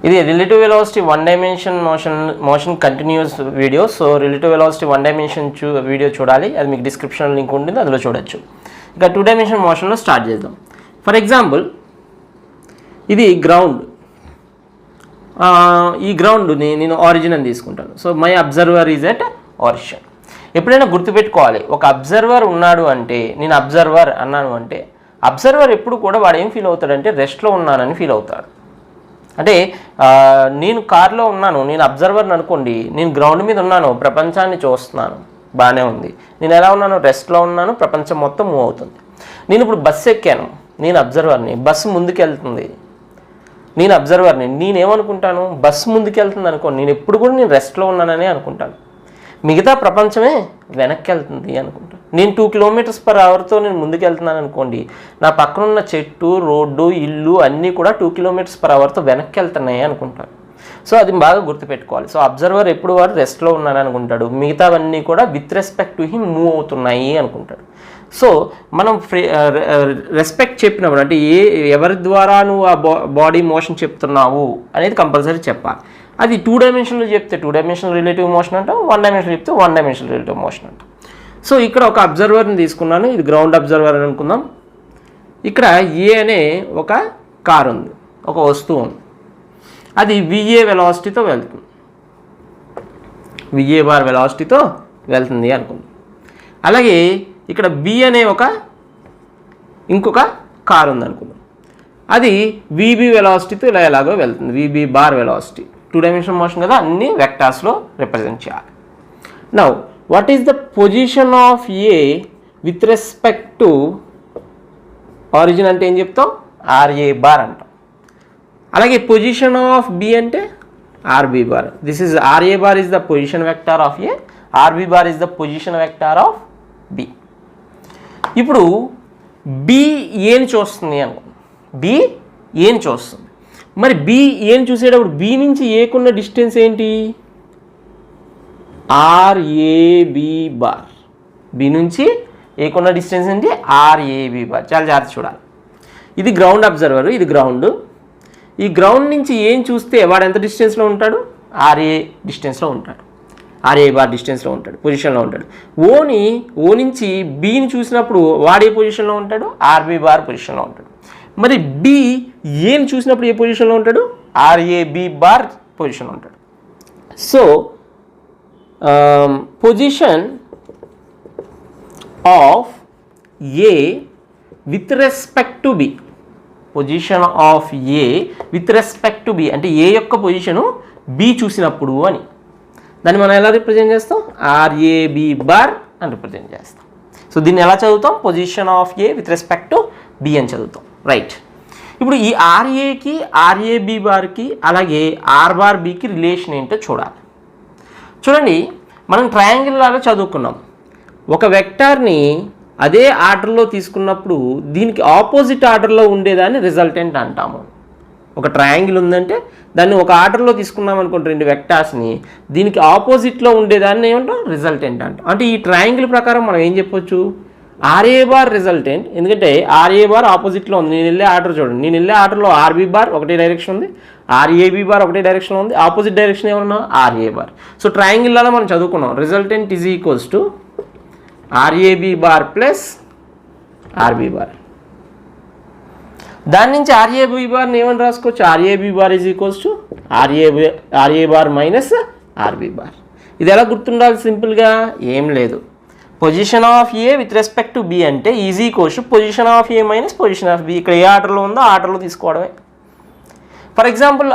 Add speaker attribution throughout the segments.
Speaker 1: ఇది relative velocity one dimension motion continuous video. So relative velocity one dimension video చూడాలి, అది మీకు description link ఉంటుంది, అందులో చూడొచ్చు. ఇక టూ డైమెన్షన్ మోషన్లో స్టార్ట్ చేద్దాం. ఫర్ ఎగ్జాంపుల్ ఇది గ్రౌండ్, ఈ గ్రౌండ్ని నేను ఆరిజిన్ అని తీసుకుంటాను. So my observer is at origin. ఎప్పుడైనా గుర్తుపెట్టుకోవాలి, ఒక అబ్జర్వర్ ఉన్నాడు అంటే, నేను అబ్జర్వర్ అన్నాను అంటే, అబ్జర్వర్ ఎప్పుడు కూడా వాడు ఏం ఫీల్ అవుతాడంటే రెస్ట్లో ఉన్నానని ఫీల్ అవుతాడు. అంటే నేను కార్లో ఉన్నాను, నేను అబ్జర్వర్ని అనుకోండి, నేను గ్రౌండ్ మీద ఉన్నాను, ప్రపంచాన్ని చూస్తున్నాను, బాగానే ఉంది. నేను ఎలా ఉన్నాను, రెస్ట్లో ఉన్నాను, ప్రపంచం మొత్తం మూవ్ అవుతుంది. నేను ఇప్పుడు బస్సు ఎక్కాను, నేను అబ్జర్వర్ని, బస్సు ముందుకు వెళ్తుంది, నేను అబ్జర్వర్ని. నేనేమనుకుంటాను, బస్సు ముందుకు వెళ్తుంది అనుకోండి, నేను ఎప్పుడు కూడా నేను రెస్ట్లో ఉన్నానని అనుకుంటాను. మిగతా ప్రపంచమే వెనక్కి వెళ్తుంది అనుకుంటాను. నేను 2 km/hతో నేను ముందుకు వెళ్తున్నాను అనుకోండి, నా పక్కన ఉన్న చెట్టు, రోడ్డు, ఇల్లు అన్నీ కూడా 2 km/hతో వెనక్కి వెళ్తున్నాయి అనుకుంటాను. సో అది బాగా గుర్తుపెట్టుకోవాలి. సో అబ్జర్వర్ ఎప్పుడు వాడు రెస్ట్లో ఉన్నాను అనుకుంటాడు, మిగతావన్నీ కూడా with respect to him move అవుతున్నాయి అనుకుంటాడు. సో మనం రెస్పెక్ట్ చెప్పినప్పుడు అంటే ఎవరి ద్వారా నువ్వు ఆ బాడీ మోషన్ చెప్తున్నావు అనేది కంపల్సరీ చెప్పాలి. అది 2 డైమెన్షన్లో చెప్తే 2 డైమెన్షనల్ రిలేటివ్ మోషన్ అంటాం, 1 డైమెన్షన్లో చెప్తే 1 డైమెన్షనల్ రిలేటివ్ మోషన్ అంటాం. సో ఇక్కడ ఒక అబ్జర్వర్ని తీసుకున్నాను, ఇది గ్రౌండ్ అబ్జర్వర్ అని అనుకుందాం. ఇక్కడ ఏ అనే ఒక కార్ ఉంది, ఒక వస్తువు ఉంది, అది VA వెలాసిటీతో వెళ్తుంది, VA బార్ వెలాసిటీతో వెళ్తుంది అనుకుందాం. అలాగే ఇక్కడ B అనే ఇంకొక కార్ ఉంది అనుకుందాం, అది VB వెలాసిటీతో ఎలాగో వెళ్తుంది, VB bar velocity. 2 dimensional motion కదా, అన్ని వెక్టార్స్లో రిప్రజెంట్ చేయాలి. Now what is the position of A with respect to origin అంటే ఏం చెప్తాం, RA బార్ అంటాం. అలాగే పొజిషన్ ఆఫ్ B అంటే RB bar. This is RA bar is the position vector of A, RB bar is the position vector of B. ఇప్పుడు B ఏని చూస్తుంది అనుకో, B ఏని చూస్తుంది. మరి B ఏని చూసేటప్పుడు B నుంచి ఏకున్న డిస్టెన్స్ ఏంటి, RAB బార్. B నుంచి ఏకున్న డిస్టెన్స్ ఏంటి, RAB బార్. చాలా జాగ్రత్త చూడాలి. ఇది గ్రౌండ్ అబ్జర్వర్, ఇది గ్రౌండ్. ఈ గ్రౌండ్ నుంచి ఏం చూస్తే వాడు ఎంత డిస్టెన్స్లో ఉంటాడు, RA డిస్టెన్స్లో ఉంటాడు, RA బార్ డిస్టెన్స్లో ఉంటాడు, పొజిషన్లో ఉంటాడు. ఓ నుంచి Bని చూసినప్పుడు వాడు ఏ పొజిషన్లో ఉంటాడు, RB బార్ పొజిషన్లో ఉంటాడు. మరి B ఏని చూసినప్పుడు ఏ పొజిషన్లో ఉంటాడు, RAB బార్ పొజిషన్లో ఉంటాడు. So position of A with respect to B, position of A with respect to B అంటే A యొక్క పొజిషను B చూసినప్పుడు అని. దాన్ని మనం ఎలా రిప్రజెంట్ చేస్తాం, RAB బార్ అని రిప్రజెంట్ చేస్తాం. సో దీన్ని ఎలా చదువుతాం, position of A with respect to B అని చదువుతాం. రైట్. ఇప్పుడు ఈ RAకి RAB బార్కి అలాగే R బార్ Bకి రిలేషన్ ఏంటో చూడాలి. చూడండి, మనం ట్రయాంగిల్ లాగా చదువుకున్నాం. ఒక వెక్టార్ని అదే ఆర్డర్లో తీసుకున్నప్పుడు దీనికి ఆపోజిట్ ఆర్డర్లో ఉండేదాన్ని రిజల్టెంట్ అంటాము. ఒక ట్రయాంగిల్ ఉందంటే దాన్ని ఒక ఆర్డర్లో తీసుకున్నాం అనుకోండి, 2 వెక్టార్స్ని, దీనికి ఆపోజిట్లో ఉండేదాన్ని ఏమంటాం, రిజల్టెంట్ అంటాం. అంటే ఈ ట్రయాంగిల్ ప్రకారం మనం ఏం చెప్పొచ్చు, RA బార్ రిజల్టెంట్, ఎందుకంటే RA బార్ ఆపోజిట్లో ఉంది. నేను వెళ్ళే ఆర్డర్ చూడండి, నేను వెళ్ళే ఆర్డర్లో RB బార్ ఒకటే డైరెక్షన్ ఉంది, RAB బార్ ఒకటే డైరెక్షన్లో ఉంది, ఆపోజిట్ డైరెక్షన్ ఏమన్నా RA బార్. సో ట్రయాంగిల్లో మనం చదువుకున్నాం, resultant is equals to RAB bar plus RB bar. దాని నుంచి RAB బార్ని ఏమని రాసుకోవచ్చు, RAB bar is equals to RA bar minus RB bar. ఇది ఎలా గుర్తుండాలి, సింపుల్గా ఏం లేదు, position of A with respect to B అంటే is equals to position of A minus position of B. ఇక్కడ ఏ ఆర్డర్లో ఉందో ఆ ఆర్డర్లో తీసుకోవడమే. For example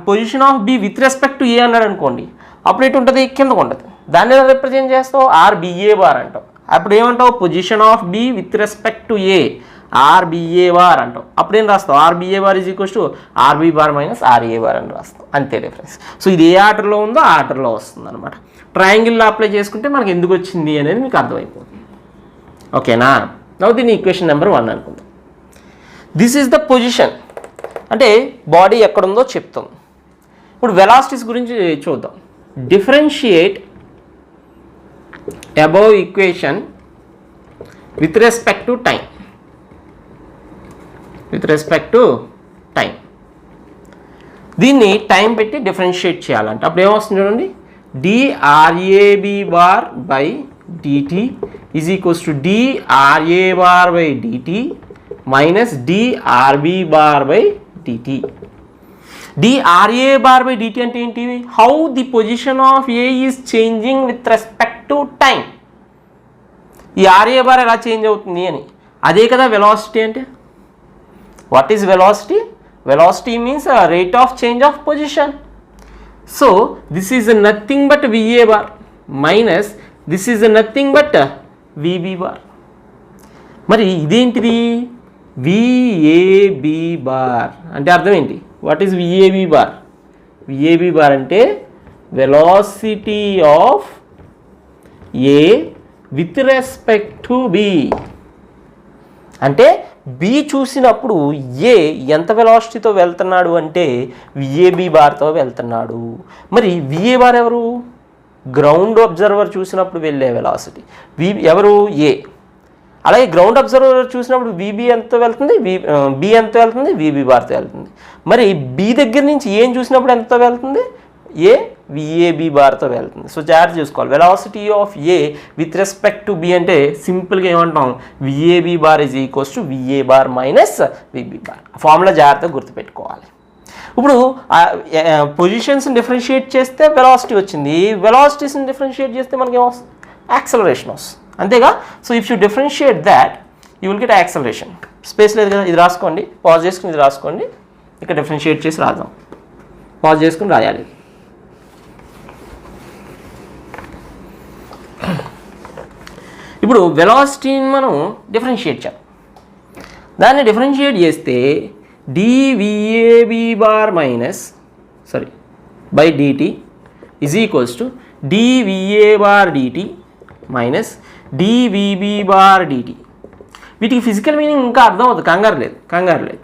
Speaker 1: position of B with respect to A అన్నాడు అనుకోండి, అప్పుడు ఎటు ఉంటుంది, కిందకు ఉంటుంది. దాన్ని ఎలా రిప్రజెంట్ చేస్తావు, RBA బార్ అంటావు. అప్పుడు ఏమంటావు, position of B with respect to A, RBA bar అంటావు. అప్పుడు ఏం రాస్తావు, RBA bar is equals to RB bar minus RA bar అని రాస్తావు. అంతే డిఫరెన్స్. సో ఇది ఏ ఆర్డర్లో ఉందో ఆ ఆర్డర్లో వస్తుంది అనమాట. ట్రయాంగిల్లో అప్లై చేసుకుంటే మనకి ఎందుకు వచ్చింది అనేది మీకు అర్థమైపోతుంది. ఓకేనా. నౌ దీని ఈక్వేషన్ నెంబర్ 1 అనుకుందాం. దిస్ ఈజ్ ద పొజిషన్, అంటే బాడీ ఎక్కడుందో చెప్తాం. ఇప్పుడు వెలాసిటీస్ గురించి చూద్దాం. Differentiate above equation with respect to time. With respect to time. దీన్ని టైం పెట్టి డిఫరెన్షియేట్ చేయాలంటే అప్పుడు ఏమొస్తుంది చూడండి, dRAB bar by dt is equals to dRA bar by dt minus dRB bar by dt. dRA bar by dt అంటే ఏంటి? How the position of A is changing with respect to time. ఈ RA bar ఎలా change అవుతుంది అని. అదే కదా velocity అంటే. What is velocity? Velocity means rate of change of position. So this is nothing but VA bar minus this is nothing but VB bar. మరి ఇదేంటిది? VAB bar అంటే అర్థం ఏంటి? What is VAB bar? VAB bar అంటే velocity of A with respect to B. అంటే B చూసినప్పుడు A ఎంత వెలాసిటీతో వెళ్తున్నాడు అంటే VAB బార్తో వెళ్తున్నాడు. మరి VA బార్ ఎవరు? గ్రౌండ్ అబ్జర్వర్ చూసినప్పుడు వెళ్ళే వెలాసిటీ. ఎవరు? A. అలాగే గ్రౌండ్ అబ్జర్వర్ చూసినప్పుడు VB ఎంతో వెళ్తుంది, B ఎంతో వెళ్తుంది, VB బార్తో వెళ్తుంది. మరి B దగ్గర నుంచి ఏం చూసినప్పుడు ఎంతో వెళ్తుంది? A VAB బార్తో వెళ్తుంది. సో జాగ్రత్త చూసుకోవాలి. Velocity of A with respect to B అంటే సింపుల్గా ఏమంటాం? VAB bar is equals to VA bar minus VB bar. Formula జాగ్రత్తగా గుర్తుపెట్టుకోవాలి. ఇప్పుడు పొజిషన్స్ని డిఫరెన్షియేట్ చేస్తే వెలాసిటీ వచ్చింది, వెలాసిటీస్ని డిఫరెన్షియేట్ చేస్తే మనకి ఏమొస్తుంది? యాక్సలరేషన్ వస్తుంది. అంతేగా? So if you differentiate that you will get acceleration. Space లేదు కదా, ఇది రాసుకోండి, పాజ్ చేసుకుని ఇది రాసుకోండి, ఇక్కడ డిఫరెన్షియేట్ చేసి రాద్దాం. పాజ్ చేసుకుని రాయాలి. ఇప్పుడు వెలాసిటీని మనం డిఫరెన్షియేట్ చేయాలి. దాన్ని డిఫరెన్షియేట్ చేస్తే dVAB bar minus by dt is equals to dVA bar dt minus dVB bar dt. వీటికి ఫిజికల్ మీనింగ్ ఇంకా అర్థం అవుతుంది, కంగారు లేదు.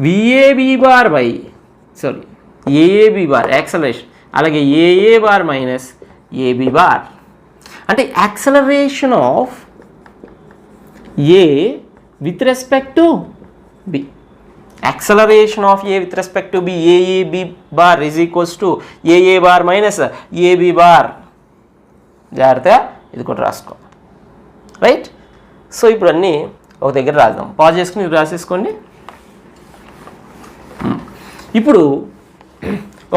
Speaker 1: VAB bar by AAB bar acceleration, అలాగే AA bar minus AB bar అంటే acceleration of A with respect to B. Acceleration of A with respect to B, AAB bar is equals to AA bar minus AB bar. జాగ్రత్తగా ఇది కూడా రాసుకో, right? So ఇప్పుడు అన్నీ ఒక దగ్గర రాద్దాం. పాజ్ చేసుకుని ఇది రాసేసుకోండి. ఇప్పుడు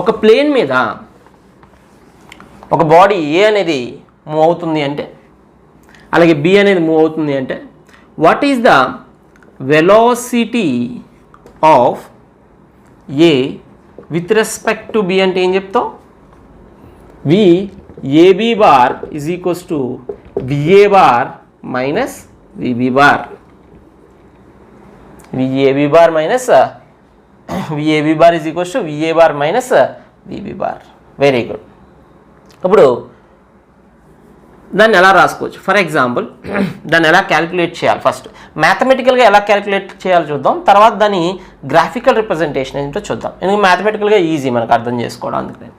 Speaker 1: ఒక ప్లేన్ మీద ఒక బాడీ A అనేది మూవ్ అవుతుంది అంటే, అలాగే B అనేది మూవ్ అవుతుంది అంటే, what is the velocity of A with respect to B అంటే ఏం చెప్తావు? VAB bar is equals to VA bar minus VB bar. VAB bar minus VAB bar is equals to VA bar minus VB bar. Very good. ఇప్పుడు దాన్ని ఎలా రాసుకోవచ్చు? For example దాన్ని ఎలా calculate చేయాలి? ఫస్ట్ మ్యాథమెటికల్గా ఎలా క్యాలిక్యులేట్ చేయాలో చూద్దాం, తర్వాత దాని గ్రాఫికల్ రిప్రజెంటేషన్ ఏంటో చూద్దాం. ఎందుకంటే మ్యాథమెటికల్గా ఈజీ మనకు అర్థం చేసుకోవడం. అందుకని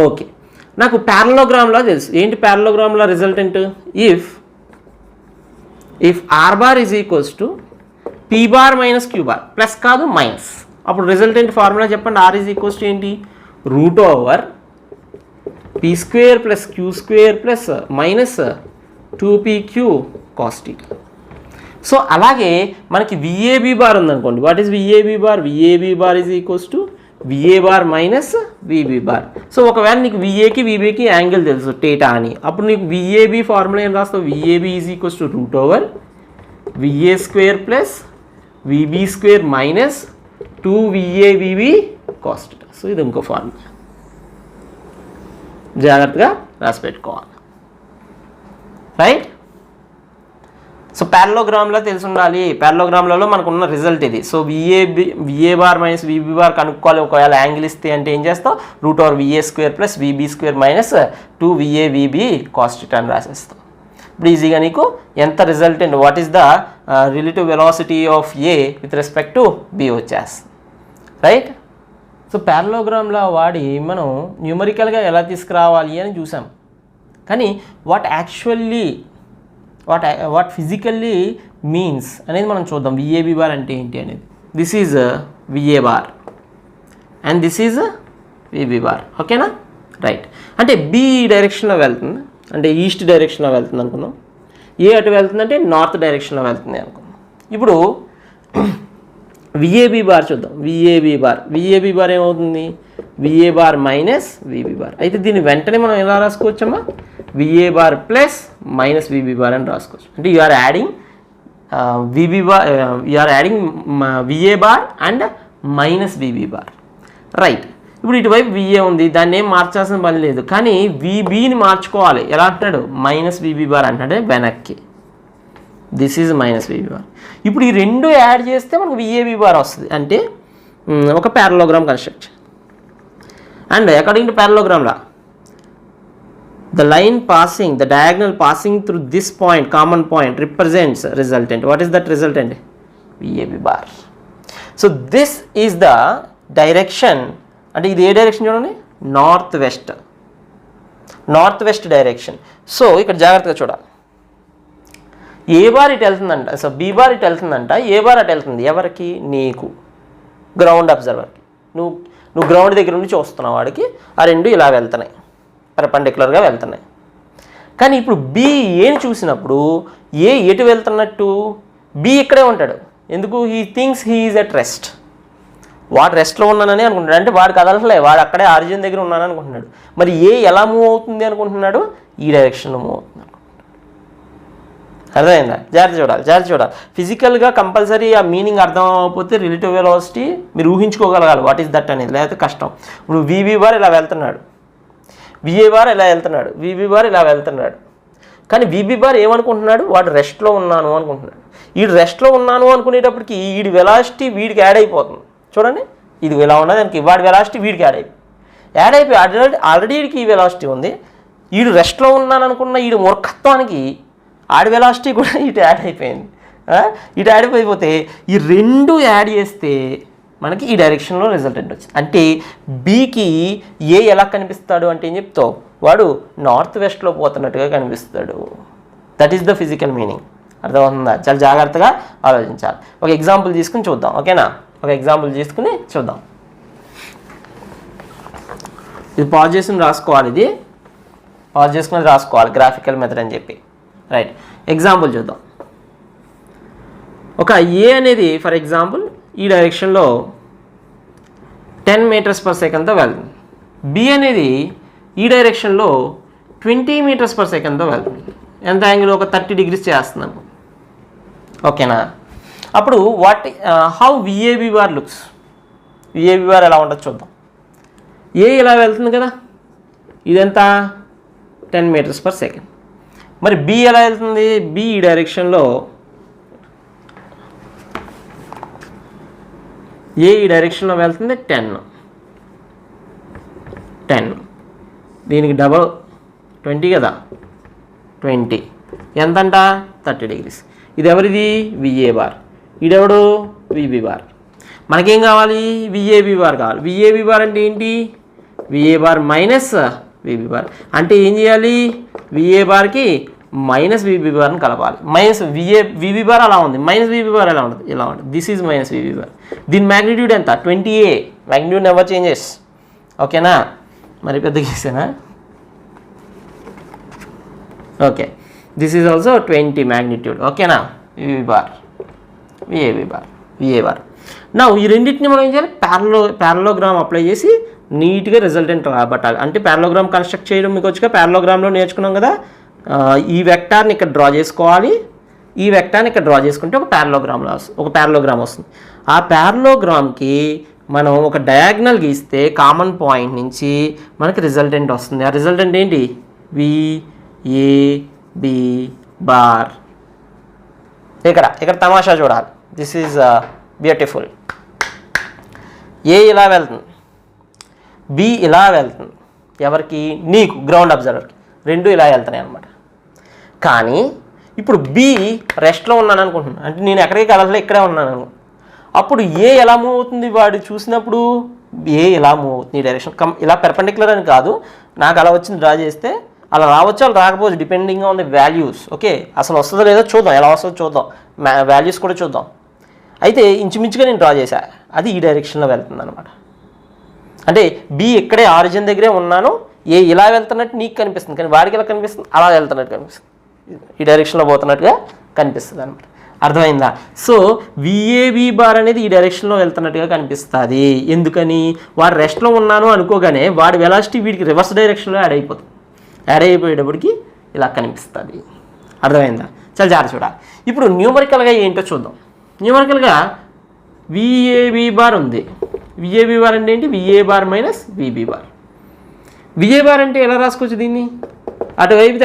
Speaker 1: ఓకే, నాకు ప్యారలోగ్రామ్లో తెలుసు. ఏంటి ప్యారలోగ్రామ్లో resultant? If R bar is equals to P bar minus Q bar, plus కాదు మైనస్. అప్పుడు రిజల్టెంట్ ఫార్ములా చెప్పండి. R ఈజ్ ఈక్వల్స్ టు ఏంటి? Root over P square plus Q square plus minus 2PQ cos θ. So అలాగే మనకి VAB bar ఉందనుకోండి. What is VAB bar? VAB bar is equals to VA bar minus VB bar. So ఒకవేళ నీకు VAకి VBకి angle తెలుసు θ అని, అప్పుడు నీకు VAB ఫార్ములా ఏం రాస్తావు? VAB is equals to root over VA square plus VB square minus 2VAVB cos θ. So ఇది ఇంకో ఫార్ములా, జాగ్రత్తగా రాసి పెట్టుకోవాలి, రైట్? సో ప్యారలోగ్రామ్లో తెలిసి ఉండాలి. ప్యారలోగ్రామ్లలో మనకు ఉన్న రిజల్ట్ ఇది. So VA bar minus VB bar కనుక్కోవాలి. ఒకవేళ యాంగిల్ ఇస్తే అంటే ఏం చేస్తావు? Route over VA square plus VB square minus 2VAVB cos θ అని రాసేస్తాం. ఇప్పుడు ఈజీగా నీకు ఎంత resultant, what is the relative velocity of A with respect to B వచ్చేస్తుంది, రైట్? సో ప్యారలోగ్రామ్లా వాడి మనం న్యూమరికల్గా ఎలా తీసుకురావాలి అని చూసాం. కానీ వాట్ ఫిజికల్లీ మీన్స్ అనేది మనం చూద్దాం. VAB బార్ అంటే ఏంటి అనేది. This is VA bar, and this is VB bar. ఓకేనా? రైట్. అంటే బి ఈ డైరెక్షన్లో వెళ్తుంది, అంటే ఈస్ట్ డైరెక్షన్లో వెళ్తుంది అనుకుందాం. ఏ అటు వెళ్తుందంటే నార్త్ డైరెక్షన్లో వెళ్తుంది అనుకుందాం. ఇప్పుడు విఏబి బార్ చూద్దాం. విఏబి బార్ ఏమవుతుంది? VA bar minus VB bar. అయితే దీన్ని వెంటనే మనం ఎలా రాసుకోవచ్చమ్మా? VA bar plus minus VB bar అని రాసుకోవచ్చు. అంటే you are adding VB bar, you are adding VA bar and minus VB bar. Right. ఇప్పుడు ఇటువైపు విఏ ఉంది, దాన్ని ఏం మార్చాల్సిన పని లేదు, కానీ విబిని మార్చుకోవాలి. ఎలా అంటున్నాడు? మైనస్ విబి బార్ అంటున్నాడే వెనక్కి. This is minus VB bar. ఇప్పుడు ఈ రెండు యాడ్ చేస్తే మనకు విఏబి బార్ వస్తుంది. అంటే ఒక parallelogram construct. And according to parallelogram law, the line passing, the diagonal passing through this point, common point, represents resultant. What is that resultant? VAB bar. So this is the direction. అంటే ఇది ఏ direction చూడండి? North west direction. So ఇక్కడ జాగ్రత్తగా చూడాలి. ఏ bar ఇటు వెళ్తుందంట, so B bar ఇటు వెళ్తుందంట, ఏ bar అటు వెళ్తుంది. ఎవరికి? నీకు, గ్రౌండ్ అబ్జర్వర్కి. నువ్వు గ్రౌండ్ దగ్గర నుంచి చూస్తున్నావు, వాడికి ఆ రెండు ఇలా వెళ్తున్నాయి, పర్పెండిక్యులర్గా వెళ్తున్నాయి. కానీ ఇప్పుడు బి ఏని చూసినప్పుడు ఏ ఎటు వెళ్తున్నట్టు? బి ఇక్కడే ఉంటాడు. ఎందుకు? He thinks he is at rest. వాడు రెస్ట్లో ఉన్నానని అనుకుంటున్నాడు. అంటే వాడు కదలట్లే, వాడు అక్కడే ఆరిజిన్ దగ్గర ఉన్నానని అనుకుంటున్నాడు. మరి ఏ ఎలా మూవ్ అవుతుంది అనుకుంటున్నాడు? ఈ డైరెక్షన్లో మూవ్ అవుతుంది. అర్థమైందా? జాగ్రత్త చూడాలి. ఫిజికల్గా కంపల్సరీ ఆ మీనింగ్ అర్థం అవ్వకపోతే రిలేటివ్ వెలాసిటీ మీరు ఊహించుకోగలగాలి వాట్ ఈస్ దట్ అనేది, లేకపోతే కష్టం. ఇప్పుడు విబి బార్ ఇలా వెళ్తున్నాడు, విఏ బార్ ఇలా వెళ్తున్నాడు, విబి బార్ ఇలా వెళ్తున్నాడు. కానీ విబి బార్ ఏమనుకుంటున్నాడు? వాడు రెస్ట్లో ఉన్నాను అనుకుంటున్నాడు. వీడు రెస్ట్లో ఉన్నాను అనుకునేటప్పటికి వీడి వెలాసిటీ వీడికి యాడ్ అయిపోతుంది. చూడండి, ఇది ఇలా ఉన్నది దానికి, వాడి వెలాసిటీ వీడికి యాడ్ అయిపోయి ఆల్రెడీ వీడికి ఈ వెలాసిటీ ఉంది. వీడు రెస్ట్లో ఉన్నాను అనుకున్న వీడి మూర్ఖత్వానికి ఆడి వెలాసిటీ కూడా ఇటు యాడ్ అయిపోయింది. ఇటు యాడ్ అయిపోతే ఈ రెండు యాడ్ చేస్తే మనకి ఈ డైరెక్షన్లో రిజల్టెంట్ వచ్చింది. అంటే బీకి ఏ ఎలా కనిపిస్తాడు అంటే ఏం చెప్తావు? వాడు నార్త్ వెస్ట్లో పోతున్నట్టుగా కనిపిస్తాడు. That is the physical meaning. అర్థమవుతుందా? చాలా జాగ్రత్తగా ఆలోచించాలి. ఒక ఎగ్జాంపుల్ తీసుకుని చూద్దాం. ఓకేనా? ఒక ఎగ్జాంపుల్ తీసుకుని చూద్దాం. ఇది పాజ్ చేసుకుని రాసుకోవాలి, ఇది పాజ్ చేసుకుని రాసుకోవాలి, గ్రాఫికల్ మెథడ్ అని చెప్పి. రైట్. ఎగ్జాంపుల్ చూద్దాం. ఒక ఏ అనేది ఫర్ ఎగ్జాంపుల్ ఈ డైరెక్షన్లో 10 meters per secondతో వెళ్తుంది. బి అనేది ఈ డైరెక్షన్లో 20 meters per secondతో వెళ్తుంది. ఎంత యాంగిల్? ఒక 30 degrees చేస్తున్నాను. ఓకేనా? అప్పుడు how VAB bar looks? VAB bar ఎలా ఉంటుంది చూద్దాం. ఏ ఇలా వెళ్తుంది కదా, ఇదెంత? 10 meters per second. మరి బి ఎలా వెళ్తుంది? బి ఈ డైరెక్షన్లో, ఏ ఈ డైరెక్షన్లో వెళ్తుంది 10. దీనికి డబల్ 20 కదా, 20 ఎంతంట? 30 degrees. ఇది ఎవరిది? VA bar. ఇదెవడు? VB bar. మనకేం కావాలి? విఏబి బార్ కావాలి. విఏబి బార్ అంటే ఏంటి? VA bar minus VB bar. అంటే ఏం చేయాలి? విఏ బార్కి మైనస్ విబి బార్ని కలపాలి. మైనస్ విబి బార్ అలా ఉంది, మైనస్ విబి బార్ ఎలా ఉంటుంది? ఇలా ఉంటుంది. This is minus VB bar. దీని మ్యాగ్నిట్యూడ్ ఎంత? 20A. Magnitude never changes. ఓకేనా? మరి పెద్ద గీసేనా? Okay. This is also 20 magnitude. ఓకేనా? VB bar, VA bar. నా ఈ రెండింటిని మనం ఏం చేయాలి? ప్యారలోగ్రామ్ అప్లై చేసి నీట్గా రిజల్టెంట్ రాబట్టాలి. అంటే ప్యారలోగ్రామ్ కన్స్ట్రక్ట్ చేయడం మీకు వచ్చి ప్యారలోగ్రామ్లో నేర్చుకున్నాం కదా. ఈ వెక్టార్ని ఇక్కడ డ్రా చేసుకోవాలి, ఈ వెక్టార్ని ఇక్కడ డ్రా చేసుకుంటే ఒక ప్యారలోగ్రామ్ వస్తుంది. ఆ ప్యారలోగ్రామ్కి మనం ఒక డయాగ్నల్ గీస్తే కామన్ పాయింట్ నుంచి మనకి రిజల్టెంట్ వస్తుంది. ఆ రిజల్టెంట్ ఏంటి? VAB bar. ఇక్కడ తమాషా చూడాలి. This is beautiful. ఏ ఇలా వెళ్తుంది, బి ఇలా వెళ్తుంది. ఎవరికి? నీకు, గ్రౌండ్ అబ్జర్వర్కి. రెండు ఇలా వెళ్తున్నాయి అన్నమాట. కానీ ఇప్పుడు బి రెస్ట్లో ఉన్నాను అనుకుంటున్నాను, అంటే నేను ఎక్కడికి కదలలే, ఇక్కడే ఉన్నాను. అప్పుడు ఏ ఎలా మూవ్ అవుతుంది? వాడు చూసినప్పుడు ఏ ఇలా మూవ్ అవుతుంది ఈ డైరెక్షన్. ఇలా పెర్పెండిక్యులర్ అని కాదు, నాకు అలా వచ్చింది డ్రా చేస్తే అలా రావచ్చు, అలా రాకపోవచ్చు, depending on the values. Okay, అసలు వస్తుందో లేదో చూద్దాం, ఎలా వస్తుందో చూద్దాం, వాల్యూస్ కూడా చూద్దాం. అయితే ఇంచుమించుగా నేను డ్రా చేశా, అది ఈ డైరెక్షన్లో వెళ్తుంది అనమాట. అంటే బి ఇక్కడే ఆరిజిన్ దగ్గరే ఉన్నాను, ఏ ఇలా వెళ్తున్నట్టు నీకు కనిపిస్తుంది, కానీ వాడికి ఎలా కనిపిస్తుంది, అలా వెళ్తున్నట్టు కనిపిస్తుంది, ఈ డైరెక్షన్లో పోతున్నట్టుగా కనిపిస్తుంది అనమాట. అర్థమైందా? సో విఏబి బార్ అనేది ఈ డైరెక్షన్లో వెళ్తున్నట్టుగా కనిపిస్తుంది. ఎందుకని? వాడు రెస్ట్లో ఉన్నాను అనుకోగానే వాడి వెలాసిటీ వీడికి రివర్స్ డైరెక్షన్లో యాడ్ అయిపోతుంది. యాడ్ అయిపోయేటప్పటికి ఇలా కనిపిస్తుంది. అర్థమైందా? చాలా జాగ్రత్త చూడాలి. ఇప్పుడు న్యూమరికల్గా ఏంటో చూద్దాం. న్యూమరికల్గా విఏబి బార్ ఉంది. విఏబి బార్ అంటే ఏంటి? VA bar minus VB bar. VA bar అంటే ఎలా రాసుకోవచ్చు దీన్ని? అటువైపు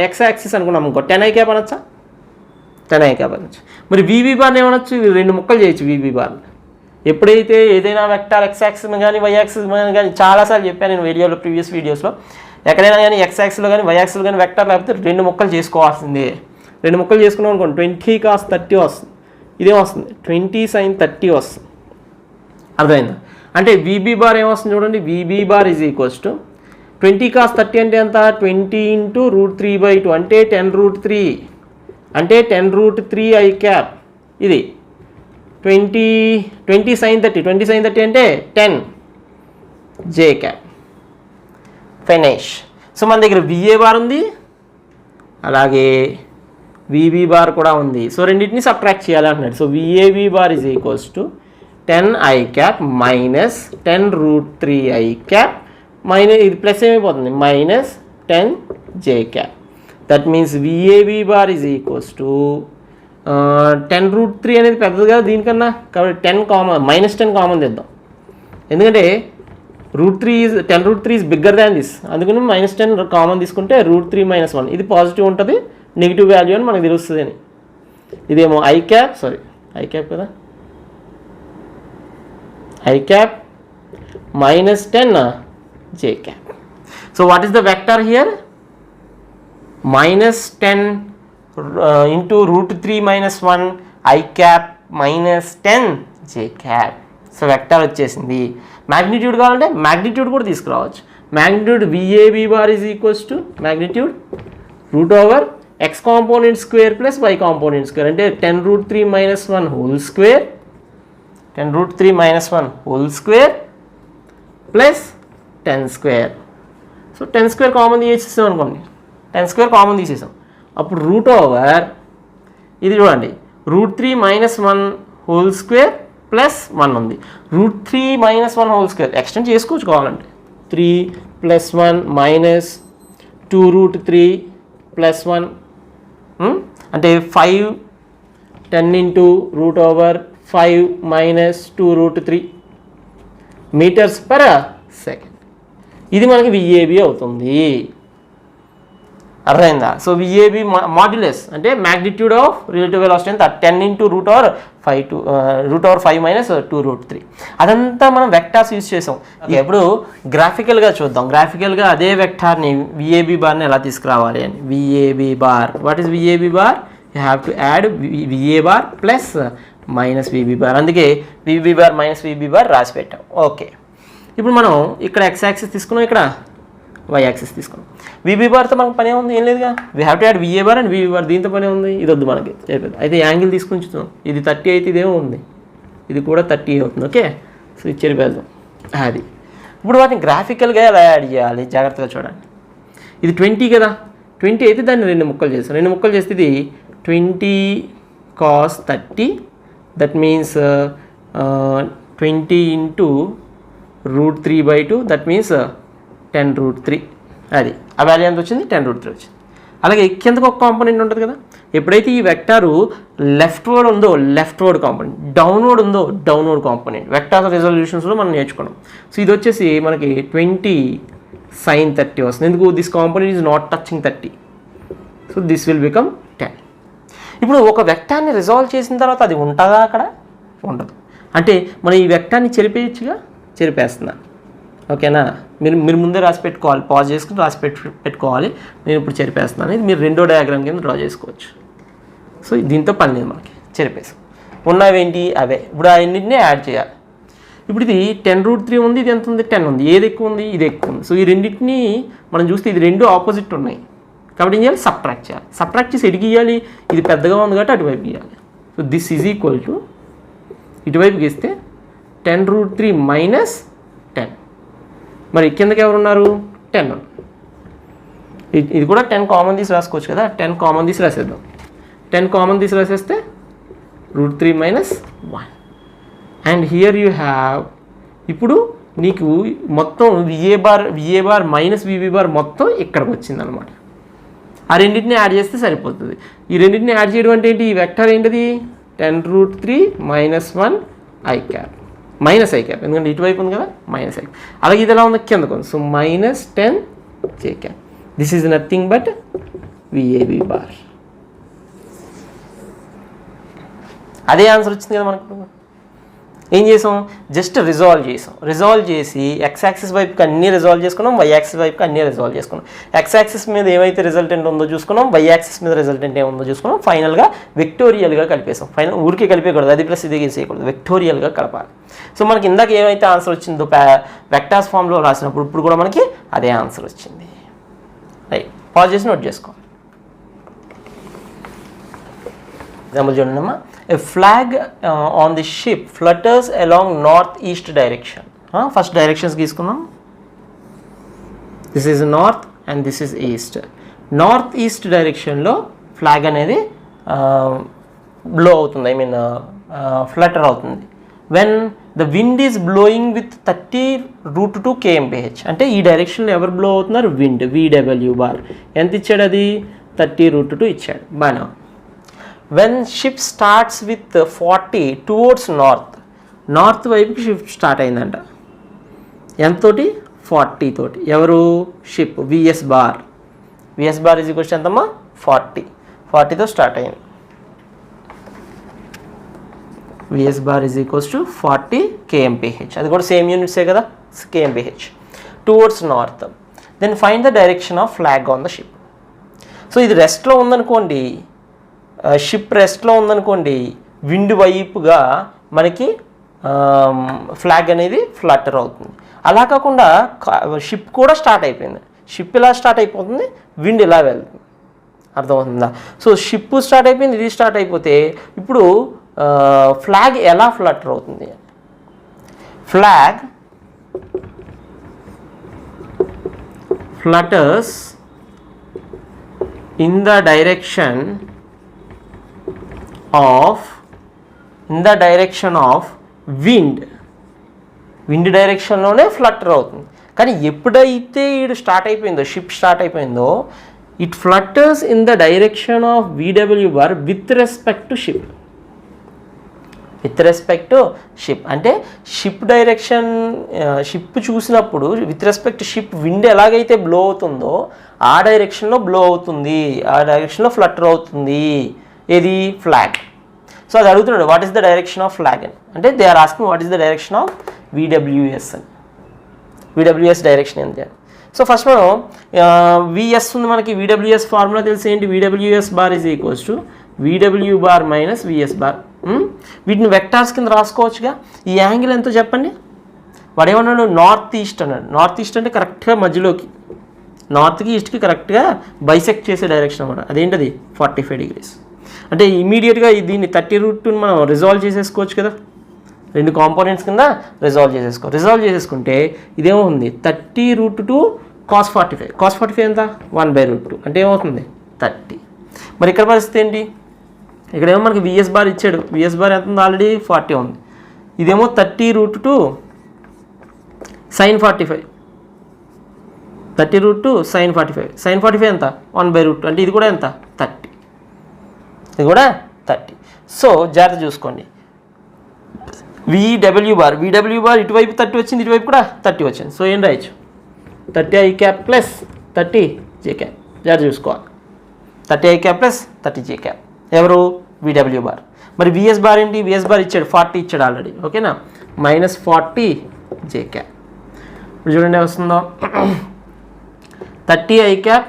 Speaker 1: ఎక్స్ యాక్సిస్ అనుకున్నాం ఇంకో 10i క్యాప్ అనొచ్చా? 10i క్యాప్ అనొచ్చు. మరి విబి బార్ని ఏమనొచ్చు? 2 ముక్కలు చేయొచ్చు విబి బార్ని. ఎప్పుడైతే ఏదైనా వెక్టార్ ఎక్స్ యాక్సిస్ కానీ వై యాక్సిస్ కానీ చాలాసార్లు చెప్పాను నేను వీడియోలో, ప్రీవియస్ వీడియోస్లో, ఎక్కడైనా కానీ ఎక్స్ యాక్సిస్లో కానీ వై యాక్సిస్లో కానీ వెక్టార్ లేకపోతే 2 ముక్కలు చేసుకోవాల్సిందే. 2 ముక్కలు చేసుకున్నాం అనుకోండి 20 cos 30 వస్తుంది. ఇదేం వస్తుంది? 20 sin 30 వస్తుంది. అర్థమైందా? అంటే విబి బార్ ఏమొస్తుంది చూడండి. VB bar is equals to 20 cos 30 అంటే ఎంత? 20 × √3/2 అంటే 10√3 అంటే 10√3i క్యాప్. ఇది 20 sin 30. 20 sin 30 అంటే 10j క్యాప్. ఫినిష్. సో మన దగ్గర విఏ బార్ ఉంది, అలాగే విబి బార్ కూడా ఉంది. సో రెండింటిని సబ్ట్రాక్ట్ చేయాలి అంటున్నాడు. So VAB bar is equals to 10i cap minus 10√3i cap minus ఇది ప్లస్ ఏమైపోతుంది? Minus 10j cap. That means VAB bar is equals to 10√3 అనేది పెద్దది కదా దీనికన్నా, కాబట్టి 10 కామన్ మైనస్ 10 కామన్ తెద్దాం. ఎందుకంటే √3 ఈజ్ బిగ్గర్ దాన్ దిస్, అందుకని మైనస్ 10 కామన్ తీసుకుంటే √3 - 1 ఇది పాజిటివ్ ఉంటుంది, నెగిటివ్ వాల్యూ అని మనకు తెలుస్తుంది అని. ఇదేమో ఐ క్యాప్ కదా, i cap minus 10j cap. So what is the vector here? Minus 10 into √3 - 1 i cap minus 10j cap. So vector వచ్చేసింది. మ్యాగ్నిట్యూడ్ కావాలంటే మ్యాగ్నిట్యూడ్ కూడా తీసుకురావచ్చు. Magnitude VAB bar is equals to magnitude √x component square plus y component square అంటే 10√3 - 1 whole square, 10√3 - 1 whole square plus 10 square. So 10 square common తీసేసాం అనుకోండి, 10 square common తీసేసాం. అప్పుడు ఇది చూడండి √3 - 1 హోల్ స్క్వేర్ ప్లస్ 1 ఉంది. √3 - 1 హోల్ స్క్వేర్ ఎక్స్టెండ్ చేసుకోవచ్చు కావాలంటే. 3 + 1 మైనస్ 2√3 + 1 అంటే 5, 10 × √5 మైనస్ 2√3 మీటర్స్ పర్ సెకండ్. ఇది మనకి విఏబి అవుతుంది. అర్థమైందా? సో విఏబి మాడ్యులస్ అంటే మ్యాగ్నిట్యూడ్ ఆఫ్ రిలేటివ్ వెలాసిటీ ఎంత? 10 × √5 మైనస్ 2√3. అదంతా మనం వెక్టార్స్ యూజ్ చేసాం. ఇప్పుడు గ్రాఫికల్గా చూద్దాం. గ్రాఫికల్గా అదే వెక్టార్ని విఏబి బార్ని ఎలా తీసుకురావాలి అని. VAB bar, what is VAB bar? You have to add VA bar plus minus VB bar. అందుకే VB bar minus VB bar రాసి పెట్టాం. ఓకే, ఇప్పుడు మనం ఇక్కడ ఎక్స్ యాక్సిస్ తీసుకున్నాం, ఇక్కడ వై యాక్సిస్ తీసుకున్నాం. విబి బార్తో మనకు పని ఉంది, ఏం లేదుగా. We have to add VA bar and VB bar. దీంతో పని ఉంది, ఇది వద్దు మనకి చెప్పేది. అయితే యాంగిల్ తీసుకుని చూద్దాం. ఇది 30 అయితే ఇదేమో ఉంది, ఇది కూడా 30 అవుతుంది. ఓకే, సో ఇది చెరిపేద్దాం. అది ఇప్పుడు వాటిని గ్రాఫికల్గా ఎలా యాడ్ చేయాలి జాగ్రత్తగా చూడండి. ఇది 20 కదా, 20 అయితే దాన్ని 2 ముక్కలు చేస్తాం. 2 ముక్కలు చేస్తే ఇది 20 cos 30, that means 20 × √3/2, that means 10√3. అది ఆ వాల్యూ ఎంత వచ్చింది? 10√3 వచ్చింది. అలాగే కిందకు ఒక కాంపోనెంట్ ఉంటుంది కదా. ఎప్పుడైతే ఈ వెక్టారు లెఫ్ట్ వర్డ్ ఉందో లెఫ్ట్ వర్డ్ కాంపోనెంట్, డౌన్వర్డ్ ఉందో డౌన్వర్డ్ కాంపోనెంట్, వెక్టార్ రిజల్యూషన్స్లో మనం నేర్చుకున్నాం. సో ఇది వచ్చేసి మనకి 20 sin 30 వస్తుంది. ఎందుకు? This component is not touching 30, so this will become 10. ఇప్పుడు ఒక వెక్టార్ని రిజాల్వ్ చేసిన తర్వాత అది ఉంటుందా? అక్కడ ఉండదు. అంటే మనం ఈ వెక్టార్ని చెరిపేయచ్చుగా, చెరిపేస్తున్నాను. ఓకేనా? మీరు ముందే రాసి పెట్టుకోవాలి, పాజ్ చేసుకుని రాసి పెట్టుకోవాలి. నేను ఇప్పుడు చెరిపేస్తున్నాను. ఇది మీరు రెండో డయాగ్రామ్ కింద డ్రా చేసుకోవచ్చు. సో దీంతో పని లేదు, మనకి చెరిపేసాం. ఉన్నవేంటి? అవే. ఇప్పుడు అన్నింటినీ యాడ్ చేయాలి. ఇప్పుడు ఇది 10√3 ఉంది, ఇది ఎంత ఉంది? 10 ఉంది. ఏది ఎక్కువ ఉంది? ఇది ఎక్కువ ఉంది. సో ఈ రెండింటిని మనం చూస్తే ఇది 2 ఆపోజిట్ ఉన్నాయి, కాబట్టి ఏం చేయాలి? సబ్ట్రాక్ట్ చేయాలి. సబ్ట్రాక్ట్ చేసి ఎడికి ఇవ్వాలి. ఇది పెద్దగా ఉంది కాబట్టి అటువైపు గీయాలి. So this is equal to ఇటువైపు గీస్తే 10√3 - 10. మరి కిందకి ఎవరు ఉన్నారు 10. ఇది కూడా 10 కామన్ తీసి రాసుకోవచ్చు కదా, 10 కామన్ తీసి రాసేద్దాం. 10 కామన్ తీసి రాసేస్తే √3 - 1. అండ్ హియర్ యూ హ్యావ్, ఇప్పుడు నీకు మొత్తం VA bar minus VB bar మొత్తం ఇక్కడికి వచ్చింది అనమాట. ఆ రెండింటిని యాడ్ చేస్తే సరిపోతుంది. ఈ రెండింటిని యాడ్ చేయడం అంటే ఏంటి, ఈ వెక్టర్ ఏంటిది 10√3 - 1 I cap minus I cap, ఎందుకంటే ఇటువైపు ఉంది కదా మైనస్ I. అలాగే ఇది ఎలా ఉంది కిందకు ఉంది. So -10 J cap. This is nothing but VAB bar. అదే ఆన్సర్ వచ్చింది కదా మనకు. ఏం చేసాం, జస్ట్ రిజాల్వ్ చేసి ఎక్స్ యాక్సిస్ వైపుకి అన్నీ రిజాల్వ్ చేసుకున్నాం, వై యాక్సిస్ వైపుకి అన్నీ రిజాల్వ్ చేసుకున్నాం. ఎక్స్ యాక్సిస్ మీద ఏమైతే రిజల్టెంట్ ఉందో చూసుకున్నాం, వై యాక్సిస్ మీద రిజల్టెంట్ ఏముందో చూసుకున్నాం. ఫైనల్గా వెక్టోరియల్గా కలిపేసాం. ఊరికే కలిపేయకూడదు, అది ప్లస్ ఇది చేయకూడదు, వెక్టోరియల్గా కలపాలి. సో మనకి ఇందాక ఏమైతే ఆన్సర్ వచ్చిందో వెక్టార్స్ ఫామ్లో రాసినప్పుడు ఇప్పుడు కూడా మనకి అదే ఆన్సర్ వచ్చింది. రైట్, పాజ్ చేసి నోట్ చేసుకో. ఎగ్జాంపుల్ చూడండి అమ్మా. A flag on the ship flutters along northeast direction. First directions తీసుకుందాం. This is north and this is east. Northeast direction లో ఫ్లాగ్ అనేది బ్లో అవుతుంది, ఐ మీన్ ఫ్లటర్ అవుతుంది. When the wind is blowing with 30√2 kmph, అంటే ఈ డైరెక్షన్లో ఎవరు blow అవుతున్నారు, విండ్, VW బార్. ఎంత ఇచ్చాడు అది 30√2 ఇచ్చాడు, బాగా. When ship starts with 40 towards north వైపుకి షిప్ స్టార్ట్ అయిందంట. ఎంతతోటి 40 తోటి. ఎవరు, ship, VS bar is equals ఎంతమ్మా 40తో స్టార్ట్ అయింది. VS bar is equals to 40 kmph. అది కూడా సేమ్ యూనిట్సే కదా, kmph. Towards north. Then find the direction of flag on the ship. So ఇది రెస్ట్లో ఉందనుకోండి, షిప్ రెస్ట్లో ఉందనుకోండి, విండ్ వైపుగా మనకి ఫ్లాగ్ అనేది ఫ్లటర్ అవుతుంది. అలా కాకుండా షిప్ కూడా స్టార్ట్ అయిపోయింది. షిప్ ఇలా స్టార్ట్ అయిపోతుంది, విండ్ ఇలా వెళ్తుంది. అర్థమవుతుందా? సో షిప్ స్టార్ట్ అయిపోయింది, ఇది స్టార్ట్ అయిపోతే ఇప్పుడు ఫ్లాగ్ ఎలా ఫ్లటర్ అవుతుంది, flag flutters in the direction of wind డైరెక్షన్లోనే ఫ్లటర్ అవుతుంది. కానీ ఎప్పుడైతే ఇది స్టార్ట్ అయిపోయిందో, షిప్ స్టార్ట్ అయిపోయిందో, it flutters in the direction of VW bar with respect to ship. అంటే షిప్ డైరెక్షన్, షిప్ చూసినప్పుడు విత్ రెస్పెక్ట్ షిప్ విండ్ ఎలాగైతే బ్లో అవుతుందో ఆ డైరెక్షన్లో బ్లో అవుతుంది, ఆ డైరెక్షన్లో ఫ్లటర్ అవుతుంది. ఏది, ఫ్లాగ్. సో అది అడుగుతున్నాడు, what is the direction of flag అని. అంటే they are asking what is the direction of VWS అని. VWS డైరెక్షన్ ఏంటి అని. సో ఫస్ట్ మనం VS ఉంది మనకి, VWS ఫార్ములా తెలిసి ఏంటి, VWS bar is equals to VW bar minus VS bar. వీటిని వెక్టార్స్ కింద రాసుకోవచ్చుగా. ఈ యాంగిల్ ఎంతో చెప్పండి. వాడు ఏమన్నాడు, నార్త్ ఈస్ట్ అన్నాడు. నార్త్ ఈస్ట్ అంటే కరెక్ట్గా మధ్యలోకి, నార్త్కి ఈస్ట్కి కరెక్ట్గా బైసెక్ట్ చేసే డైరెక్షన్ అన్నమాట. అదేంటది 45 degrees. అంటే ఇమీడియట్గా దీన్ని 30√2 మనం రిజాల్వ్ చేసేసుకోవచ్చు కదా, రెండు కాంపోనెంట్స్ కింద రిజాల్వ్ చేసేసుకుంటే ఇదేమవుతుంది 30√2 cos 45. cos 45 ఎంత 1/√2 అంటే ఏమవుతుంది 30. మరి ఇక్కడ పరిస్థితి ఏంటి, ఇక్కడేమో మనకి VS బార్ ఇచ్చాడు, VS బార్ ఎంత ఉంది ఆల్రెడీ 40 ఉంది. ఇదేమో 30√2 sin 45, 30√2 sin 45. sin 45 ఎంత 1/√2 అంటే ఇది కూడా ఎంత 30, ఇది కూడా 30. సో జాగ్రత్త చూసుకోండి. VW బార్ ఇటువైపు 30 వచ్చింది, ఇటువైపు కూడా 30 వచ్చింది. సో ఏం రాయొచ్చు 30 I cap plus 30 J cap. జాగ్రత్త చూసుకోవాలి. 30 I cap plus 30 J cap ఎవరు, VW బార్. మరి VS బార్ ఏంటి, VS బార్ ఇచ్చాడు 40 ఇచ్చాడు ఆల్రెడీ, ఓకేనా, -40 J cap. ఇప్పుడు చూడండి వస్తుందో 30 I cap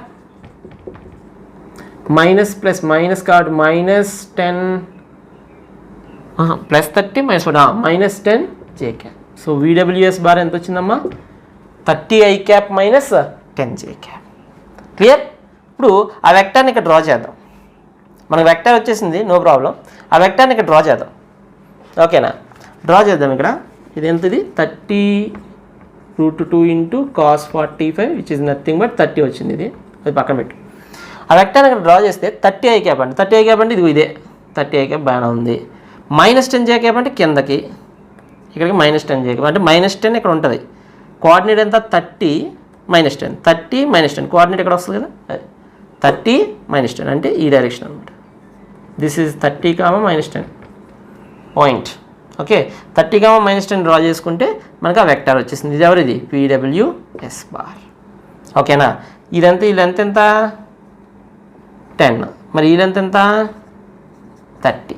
Speaker 1: minus plus minus కాబట్టి -10 plus 30 -10 J cap. So VWS bar ఎంత వచ్చిందమ్మా 30 I cap minus 10 J cap. Clear. ఇప్పుడు ఆ వెక్టార్ని ఇక్కడ డ్రా చేద్దాం. మనకు వెక్టార్ వచ్చేసింది, నో ప్రాబ్లం. ఆ వెక్టార్ని ఇక్కడ డ్రా చేద్దాం, ఓకేనా. డ్రా చేద్దాం. ఇక్కడ ఇది ఎంత, ఇది 30 √2 into cos 45 which is nothing but 30 వచ్చింది. ఇది అది పక్కన పెట్టు. ఆ వెక్టర్ ఇక్కడ డ్రా చేస్తే 30i క్యాప్ అంటే 30i క్యాప్ అంటే ఇది ఇదే 30i క్యాప్ బాగానే ఉంది. -10j క్యాప్ అంటే కిందకి ఇక్కడికి -10j క్యాప్ అంటే -10 ఇక్కడ ఉంటుంది. కోఆర్డినేట్ ఎంత 30 -10 30 -10 కోఆర్డినేట్ ఇక్కడ వస్తుంది కదా, అది 30 -10 అంటే ఈ డైరెక్షన్ అనమాట. This is 30, -10 point. Okay, 30, -10 draw చేసుకుంటే మనకు ఆ వెక్టర్ వచ్చేసింది. ఇది ఎవరిది PWS బార్. ఓకేనా, ఇదంతా ఈ లెంత్ ఎంత 10, మరి ఈ లెంత్ ఎంత 30.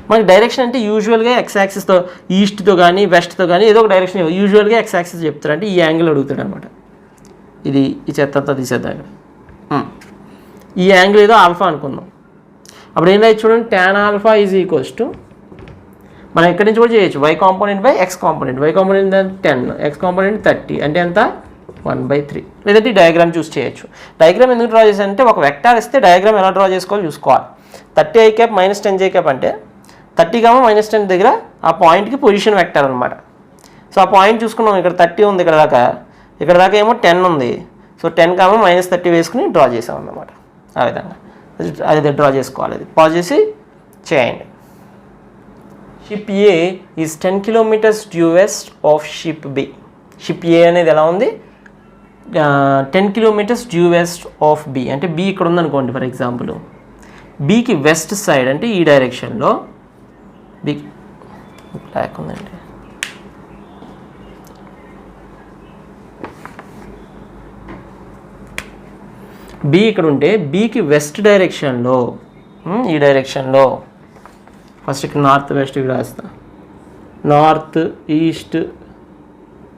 Speaker 1: మనకి డైరెక్షన్ అంటే యూజువల్గా ఎక్స్ యాక్సిస్తో ఈస్ట్తో కానీ వెస్ట్తో కానీ ఏదో ఒక డైరెక్షన్ యూజువల్గా ఎక్స్ యాక్సిస్ చెప్తారు, అంటే ఈ యాంగిల్ అడుగుతాడు అనమాట. ఇది ఈ చెత్తంతా తీసేద్దాం. ఈ యాంగిల్ ఏదో ఆల్ఫా అనుకుందాం. అప్పుడు ఏం రాయొచ్చు చూడండి, tan alpha is equals to మనం ఎక్కడి నుంచి కూడా చేయొచ్చు y component by x component. y component 10, x component 30 అంటే ఎంత 1/3. లేదంటే ఈ డయాగ్రామ్ చూస్ చేయొచ్చు. డయాగ్రామ్ ఎందుకు డ్రా చేశానంటే ఒక వెక్టార్ ఇస్తే డయాగ్రామ్ ఎలా డ్రా చేసుకోవాలో చూసుకోవాలి. 30i క్యాప్ -10j క్యాప్ అంటే 30, -10 దగ్గర ఆ పాయింట్కి పొజిషన్ వెక్టర్ అనమాట. సో ఆ పాయింట్ చూసుకున్నాం, ఇక్కడ 30 ఉంది, ఇక్కడ దాకా ఏమో 10 ఉంది. సో 10, -30 వేసుకుని డ్రా చేసాం అన్నమాట. ఆ విధంగా అది డ్రా చేసుకోవాలి. అది పాజ్ చేసి చేయండి. Ship A is 10 kilometers due west of ship B. Ship A అనేది ఎలా ఉంది 10 kilometers due west of B అంటే బి ఇక్కడ ఉందనుకోండి. ఫర్ ఎగ్జాంపుల్ బికి వెస్ట్ సైడ్ అంటే ఈ డైరెక్షన్లో బి బ్లాక్ ఉందండి. బి ఇక్కడ ఉంటే బికి వెస్ట్ డైరెక్షన్లో ఈ డైరెక్షన్లో ఫస్ట్ ఇక్కడ నార్త్ వెస్ట్ ఇక్కడ రాస్తా. North east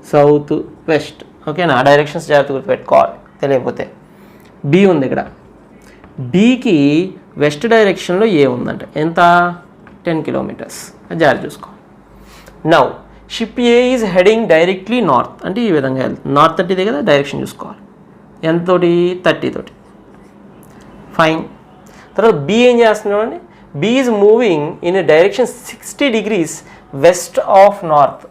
Speaker 1: south west. ఓకేనా, ఆ డైరెక్షన్స్ జాగ్రత్తగా పెట్టుకోవాలి తెలియకపోతే. బి ఉంది ఇక్కడ, బికి వెస్ట్ డైరెక్షన్లో ఏ ఉందంట ఎంత 10 kilometers. అది జాగ్రత్త చూసుకోవాలి. Now ship A is heading directly north అంటే ఈ విధంగా వెళ్తుంది. నార్త్ 30 కదా, డైరెక్షన్ చూసుకోవాలి ఎంతోటి 30 తోటి. ఫైన్. తర్వాత బి ఏం చేస్తున్నామండి, B is moving in a direction 60 degrees west of north.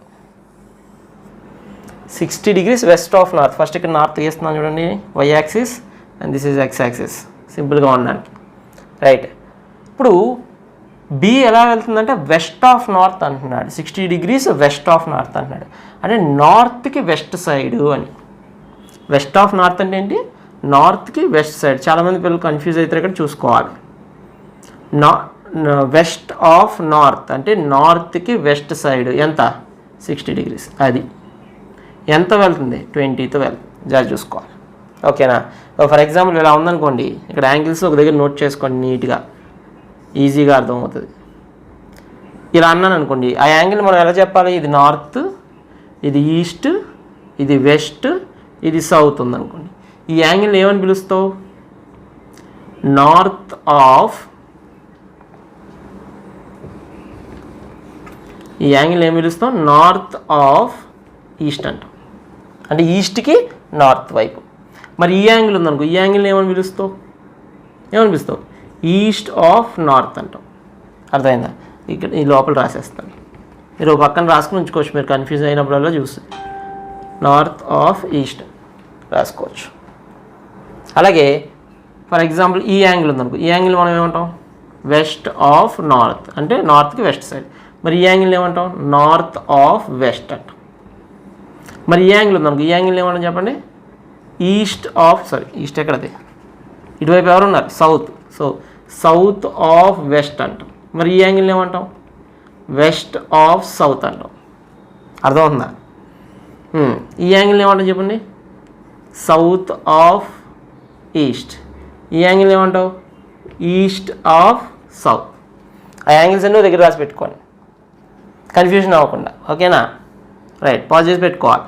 Speaker 1: 60 degrees west of north. First ఇక్కడ నార్త్ చేస్తున్నాను చూడండి, Y axis and this is X axis, సింపుల్గా ఉండడానికి. రైట్, ఇప్పుడు బి ఎలా వెళ్తుందంటే వెస్ట్ ఆఫ్ నార్త్ అంటున్నాడు. 60 degrees వెస్ట్ ఆఫ్ నార్త్ అంటున్నాడు అంటే నార్త్కి వెస్ట్ సైడు అని. వెస్ట్ ఆఫ్ నార్త్ అంటే ఏంటి, నార్త్కి వెస్ట్ సైడ్. చాలామంది పిల్లలు కన్ఫ్యూజ్ అవుతారు, ఇక్కడ చూసుకోవాలి. వెస్ట్ ఆఫ్ నార్త్ అంటే నార్త్కి వెస్ట్ సైడ్ ఎంత 60 degrees. అది ఎంత వెళ్తుంది 20తో వెళ్తుంది, జాగ్రత్త చూసుకోవాలి. ఓకేనా, ఫర్ ఎగ్జాంపుల్ ఇలా ఉందనుకోండి, ఇక్కడ యాంగిల్స్ ఒక దగ్గర నోట్ చేసుకోండి నీట్గా, ఈజీగా అర్థమవుతుంది. ఇలా అన్నాను అనుకోండి, ఆ యాంగిల్ మనం ఎలా చెప్పాలి, ఇది నార్త్, ఇది ఈస్ట్, ఇది వెస్ట్, ఇది సౌత్ ఉందనుకోండి. ఈ యాంగిల్ ఏమని పిలుస్తావు, నార్త్ ఆఫ్, ఈ యాంగిల్ ఏం పిలుస్తాం నార్త్ ఆఫ్ ఈస్ట్ అంటాం, అంటే ఈస్ట్కి నార్త్ వైపు. మరి ఈ యాంగిల్ ఉందనుకో, ఈ యాంగిల్ ఏమని పిలుస్తావు, ఈస్ట్ ఆఫ్ నార్త్ అంటాం. అర్థమైందా, ఇక్కడ ఈ లోపల రాసేస్తాను, మీరు పక్కన రాసుకుని ఉంచుకోవచ్చు, మీరు కన్ఫ్యూజ్ అయినప్పుడల్లా చూస్తే నార్త్ ఆఫ్ ఈస్ట్ రాసుకోవచ్చు. అలాగే ఫర్ ఎగ్జాంపుల్ ఈ యాంగిల్ ఉందనుకో, ఈ యాంగిల్ మనం ఏమంటాం వెస్ట్ ఆఫ్ నార్త్ అంటే నార్త్కి వెస్ట్ సైడ్. మరి ఈ యాంగిల్ ఏమంటాం నార్త్ ఆఫ్ వెస్ట్ అంటాం. మరి ఈ యాంగిల్ ఉందనుకో, ఈ యాంగిల్ ఏమంటాం చెప్పండి ఈస్ట్ ఆఫ్, ఈస్ట్ ఎక్కడది, ఇటువైపు ఎవరు ఉన్నారు south, so south of west అంటాం. మరి ఈ యాంగిల్ ఏమంటాం వెస్ట్ ఆఫ్ సౌత్ అంటాం. అర్థమవుతుందా, ఈ యాంగిల్ ఏమంటాం చెప్పండి సౌత్ ఆఫ్ ఈస్ట్. ఈ యాంగిల్ ఏమంటావు ఈస్ట్ ఆఫ్ సౌత్. ఆ యాంగిల్స్ అన్నీ దగ్గర రాసి పెట్టుకోండి, కన్ఫ్యూజన్ అవ్వకుండా. ఓకేనా, రైట్, పాజ్ చేసి పెట్టుకోవాలి,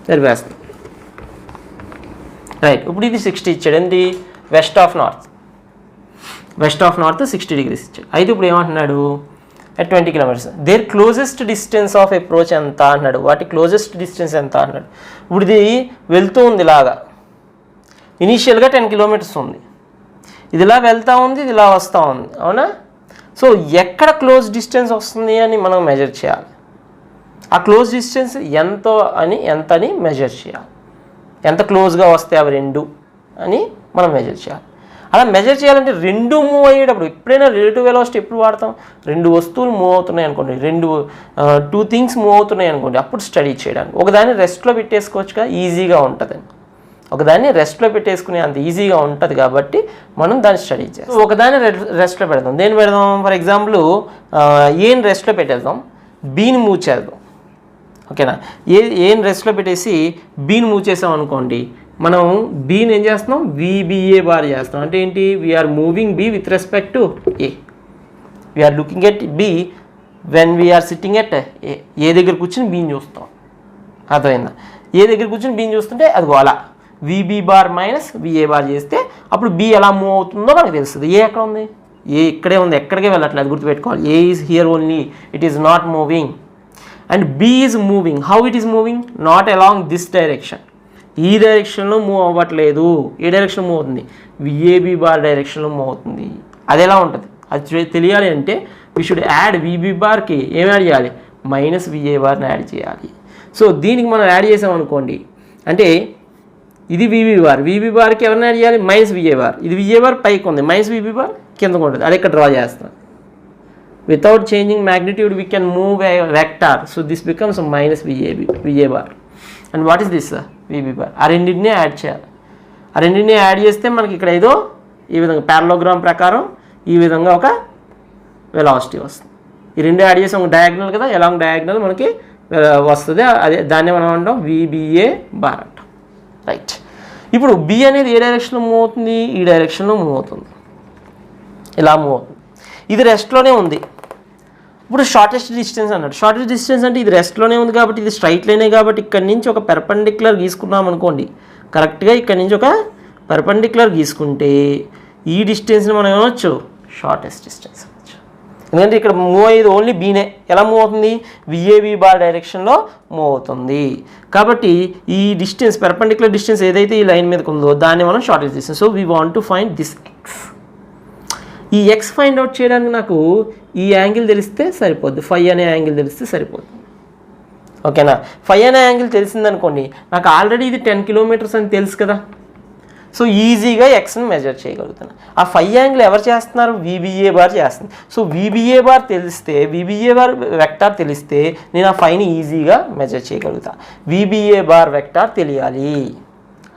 Speaker 1: సరిపేస్తుంది. రైట్, ఇప్పుడు ఇది 60 ఇచ్చాడు, ఏంటి వెస్ట్ ఆఫ్ నార్త్, 60 degrees ఇచ్చాడు. అయితే ఇప్పుడు ఏమంటున్నాడు at 20 kilometers their closest distance of approach ఎంత అన్నాడు. వాటి క్లోజెస్ట్ డిస్టెన్స్ ఎంత అన్నాడు. ఇప్పుడు ఇది వెళ్తూ ఉంది ఇలాగా, ఇనీషియల్గా 10 kilometers ఉంది, ఇది ఇలా వెళ్తూ ఉంది, ఇది ఇలా వస్తూ ఉంది, అవునా. సో ఎక్కడ క్లోజ్ డిస్టెన్స్ వస్తుంది అని మనం మెజర్ చేయాలి. ఆ క్లోజ్ డిస్టెన్స్ ఎంత అని మెజర్ చేయాలి. ఎంత క్లోజ్గా వస్తాయి అవి రెండు అని మనం మెజర్ చేయాలి. అలా మెజర్ చేయాలంటే రెండు మూవ్ అయ్యేటప్పుడు ఎప్పుడైనా రిలేటివ్ వెలాసిటీ ఎప్పుడు వాడతాం? రెండు వస్తువులు మూవ్ అవుతున్నాయి అనుకోండి, టూ థింగ్స్ మూవ్ అవుతున్నాయి అనుకోండి, అప్పుడు స్టడీ చేయడానికి. ఒకదాన్ని రెస్ట్లో పెట్టేసుకోవచ్చుగా, ఈజీగా ఉంటుందని. ఒకదాన్ని రెస్ట్లో పెట్టేసుకునే అంత ఈజీగా ఉంటుంది కాబట్టి మనం దాన్ని స్టడీ చేస్తాం. ఒకదాన్ని రెస్ట్లో పెడదాం. దేన్ని పెడదాం? ఫర్ ఎగ్జాంపుల్ ఏని రెస్ట్లో పెట్టేద్దాం, బీని మూవ్ చేద్దాం. ఓకేనా? ఏని రెస్ట్లో పెట్టేసి బీని మూవ్ చేసాం అనుకోండి, మనం బీని ఏం చేస్తున్నాం? విబిఏ బార్ చేస్తాం. అంటే ఏంటి? We're moving B with respect to A. We're looking at B when we're sitting at A దగ్గర కూర్చొని బీని చూస్తాం. అర్థమైందా? ఏ దగ్గర కూర్చొని బీని చూస్తుంటే అది అలా VB bar minus VA bar చేస్తే అప్పుడు బి ఎలా మూవ్ అవుతుందో మనకు తెలుస్తుంది. ఏ ఎక్కడ ఉంది? ఏ ఇక్కడే ఉంది, ఎక్కడికే వెళ్ళట్లేదు, గుర్తుపెట్టుకోవాలి. A is here only, it is not moving. And B is moving. How it is moving? Not along this direction. ఈ డైరెక్షన్లో మూవ్ అవ్వట్లేదు. ఏ డైరెక్షన్ మూవ్ అవుతుంది? విఏబి బార్ డైరెక్షన్లో మూవ్ అవుతుంది. అది ఎలా ఉంటుంది? అది తెలియాలి అంటే వీ షుడ్ యాడ్ విబి బార్కి ఏం యాడ్ చేయాలి? మైనస్ విఏ బార్ని యాడ్ చేయాలి. సో దీనికి మనం యాడ్ చేసామనుకోండి, అంటే ఇది విబి బార్, విబి బార్కి ఎవరిని యాడ్ చేయాలి? Minus VA bar. ఇది విఏ బార్ పైకి ఉంది, మైనస్ విబి బార్ కిందకు ఉంటుంది. అది ఇక్కడ డ్రా చేస్తాం. Without changing magnitude we can move a vector. So this becomes minus VA bar. And what is this? VB bar. ఆ రెండింటినీ యాడ్ చేయాలి. ఆ రెండింటినీ యాడ్ చేస్తే మనకి ఇక్కడ ఏదో ఈ విధంగా పారలోగ్రామ్ ప్రకారం ఈ విధంగా ఒక వెలాసిటీ వస్తుంది. ఈ రెండు యాడ్ చేసి ఒక డయాగ్నల్ కదా, ఎలాంగ్ డయాగ్నల్ మనకి వస్తుంది. అదే దాన్ని మనం అంటాం విబిఏ బార్ అంటాం. రైట్. ఇప్పుడు బి అనేది ఏ డైరెక్షన్లో మూవ్ అవుతుంది? ఈ డైరెక్షన్లో మూవ్ అవుతుంది. ఇలా మూవ్ అవుతుంది. ఇది రెస్ట్లోనే ఉంది. ఇప్పుడు షార్టెస్ట్ డిస్టెన్స్ అన్నాడు. షార్టెస్ట్ డిస్టెన్స్ అంటే ఇది రెస్ట్లోనే ఉంది కాబట్టి ఇది స్ట్రైట్ లైనే కాబట్టి ఇక్కడ నుంచి ఒక పెర్పెండిక్యులర్ గీసుకున్నాం అనుకోండి, కరెక్ట్గా ఇక్కడ నుంచి ఒక పెర్పెండిక్యులర్ గీసుకుంటే ఈ డిస్టెన్స్ని మనం ఏమనొచ్చు? షార్టెస్ట్ డిస్టెన్స్ అనొచ్చు. ఎందుకంటే ఇక్కడ మూవ్ అయ్యేది ఓన్లీ బీనే. ఎలా మూవ్ అవుతుంది? విఏబి బార్ డైరెక్షన్లో మూవ్ అవుతుంది కాబట్టి ఈ డిస్టెన్స్, పెర్పెండిక్యులర్ డిస్టెన్స్ ఏదైతే ఈ లైన్ మీదకి ఉందో దాన్ని మనం shortest distance. So we want to find this X. ఈ ఎక్స్ ఫైండ్ అవుట్ చేయడానికి నాకు ఈ యాంగిల్ తెలిస్తే సరిపోద్ది, ఫై అనే యాంగిల్ తెలిస్తే సరిపోద్ది. ఓకేనా? ఫై అనే యాంగిల్ తెలిసిందనుకోండి, నాకు ఆల్రెడీ ఇది 10 కిలోమీటర్స్ అని తెలుసు కదా. సో ఈజీగా ఎక్స్ని మెజర్ చేయగలుగుతాను. ఆ ఫై యాంగిల్ ఎవరు చేస్తున్నారు? విబిఏ బార్ చేస్తుంది. సో విబిఏ బార్ తెలిస్తే, విబిఏ బార్ వెక్టార్ తెలిస్తే నేను ఆ ఫైని ఈజీగా మెజర్ చేయగలుగుతా. విబిఏ బార్ వెక్టార్ తెలియాలి.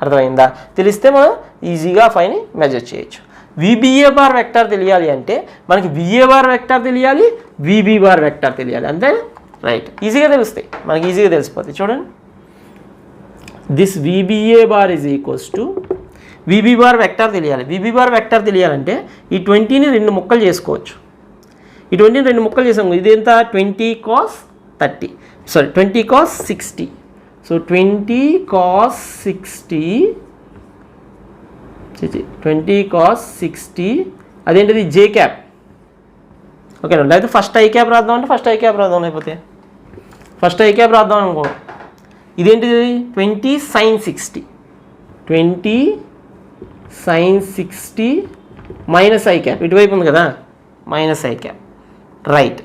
Speaker 1: అర్థమైందా? తెలిస్తే మనం ఈజీగా ఆ ఫైని మెజర్ చేయొచ్చు. విబిఏ బార్ వెక్టార్ తెలియాలి అంటే మనకి విఏ బార్ వెక్టార్ తెలియాలి, విబి బార్ వెక్టార్ తెలియాలి. అంతే, రైట్. ఈజీగా తెలుస్తాయి మనకి, ఈజీగా తెలిసిపోతాయి. చూడండి, this VBA bar is equals to VB bar vector తెలియాలి. విబి బార్ వెక్టార్ తెలియాలంటే ఈ 20ని 2 ముక్కలు చేసుకోవచ్చు. ఈ 20ని 2 ముక్కలు చేసాము. ఇది ఎంత? 20 cos 30, sorry 20 cos 60. So 20 cos 60, 20 cos 60 అదేంటిది? జే క్యాప్. ఓకేనా? లేకపోతే ఫస్ట్ ఐ క్యాప్ రాద్దాం అంటే ఫస్ట్ ఐ క్యాప్ రాద్దాం, లేకపోతే ఫస్ట్ ఐ క్యాప్ రాద్దాం అనుకో. ఇదేంటిది? 20 sin 60, 20 sin 60 minus I cap. ఇటువైపు ఉంది కదా, మైనస్ ఐ క్యాప్. రైట్.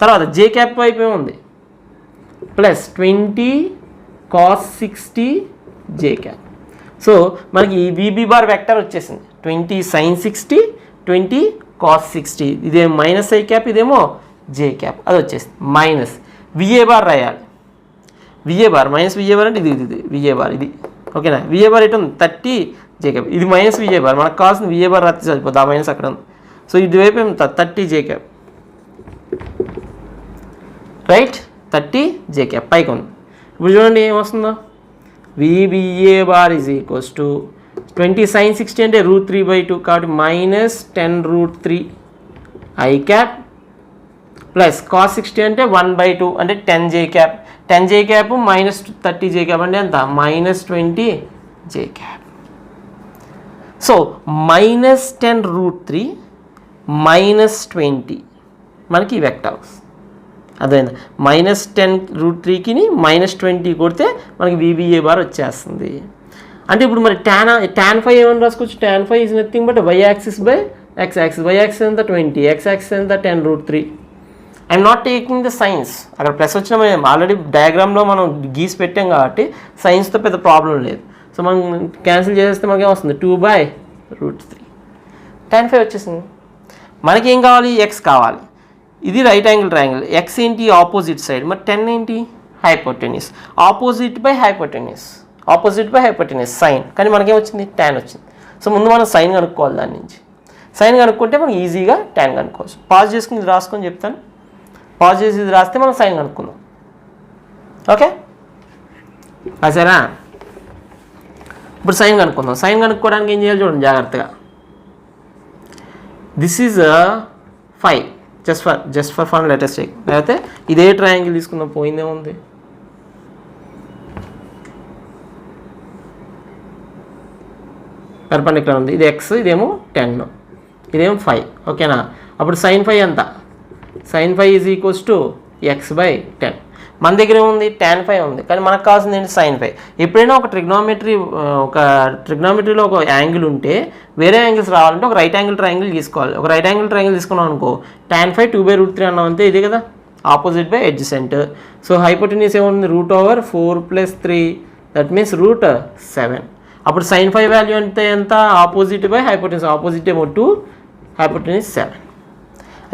Speaker 1: తర్వాత జే క్యాప్ వైపు ఏముంది? ప్లస్ 20 cos 60 జే క్యాప్. సో మనకి ఈ విబి బార్ వెక్టర్ వచ్చేసింది. 20 sin 60, 20 cos 60. ఇదేమో మైనస్ ఐ క్యాప్, ఇదేమో జే క్యాప్. అది వచ్చేసింది. మైనస్ విఏ బార్ రాయాలి. VA bar minus VA bar అంటే ఇది విఏ బార్, ఇది. ఓకేనా? విఏ బార్ ఎటు ఉంది? 30 జే క్యాప్. ఇది మైనస్ విఏ బార్, మనకు కావాల్సిన విఏ బార్ రాస్తే సరిపోతుంది. ఆ మైనస్ అక్కడ ఉంది. సో ఇటువైపు ఏమి? 30 j cap. Right, 30 j cap పైకి ఉంది. ఇప్పుడు చూడండి ఏమొస్తుందో. VBA bar is equals to 20 sin 60 అంటే √3/2 కాబట్టి minus 10√3 i cap plus cos 60 అంటే 1/2 అంటే 10 j cap. 10 j cap minus 30 j cap అంటే ఎంత? Minus 20 j cap. So minus 10√3 minus 20 మనకి వెక్టర్ వస్తుంది. అదేందా? మైనస్ 10√3కి మైనస్ 20 కొడితే మనకి విబిఏ బార్ వచ్చేస్తుంది. అంటే ఇప్పుడు మరి tan ఫై ఏమని రాసుకోవచ్చు? tan phi is nothing but y axis by x axis. y axis ఎంత? 20, x యాక్సిస్ ఎంత? 10√3. I'm not taking the signs. అక్కడ ప్లస్ వచ్చిన మేము ఆల్రెడీ డయాగ్రామ్లో మనం గీసి పెట్టాం కాబట్టి సైన్స్తో పెద్ద ప్రాబ్లం లేదు. సో మనం క్యాన్సిల్ చేసేస్తే మనకి ఏమొస్తుంది 2/√3 tan phi వచ్చేసింది. మనకి ఏం కావాలి, ఎక్స్ కావాలి. ఇది రైట్ యాంగిల్ ట్రయాంగిల్, ఎక్స్ ఏంటి ఆపోజిట్ సైడ్, మరి 10 ఏంటి hypotenuse, opposite by hypotenuse sine, కానీ మనకేం వచ్చింది tan వచ్చింది. సో ముందు మనం సైన్ కనుక్కోవాలి, దాని నుంచి సైన్ కనుక్కుంటే మనం ఈజీగా tan కనుక్కోవచ్చు. పాజ్ చేసుకుని ఇది రాసుకొని చెప్తాను, పాజ్ చేసి ఇది రాస్తే మనం సైన్ కనుక్కుందాం. ఓకే సరేనా? ఇప్పుడు సైన్ కనుక్కుందాం. సైన్ కనుక్కోవడానికి ఏం చేయాలి చూడండి జాగ్రత్తగా. This is 5 just for fun latest take. లేకపోతే ఇదే ట్రయాంగిల్ తీసుకుందాం, పోయిందేముంది. పర్పెండిక్యులర్ ఉంది, ఇది ఎక్స్, ఇదేమో 10, ఇదేమో 5. ఓకేనా? అప్పుడు సైన్ 5 ఎంత, sign 5 is equals to x/10. మన దగ్గర ఏముంది tan phi ఉంది, కానీ మనకు కావాల్సింది ఏంటి sin phi. ఎప్పుడైనా ఒక ట్రిగ్నామెట్రీలో ఒక యాంగిల్ ఉంటే వేరే యాంగిల్స్ రావాలంటే ఒక రైట్ యాంగిల్ ట్రయాంగిల్ తీసుకోవాలి. ఒక రైట్ యాంగిల్ ట్రయాంగిల్ తీసుకున్నాం అనుకో, tan phi 2/√3 అన్నాం అంతే, ఇదే కదా opposite by adjacent. So hypotenuse ఏముంది √4 + 3, దట్ మీన్స్ √7. అప్పుడు sin phi వాల్యూ అంటే ఎంత, ఆపోజిట్ బై హైపోటెన్యూస్, ఆపోజిట్ ఏమో 2, హైపోటెన్యూస్ 7.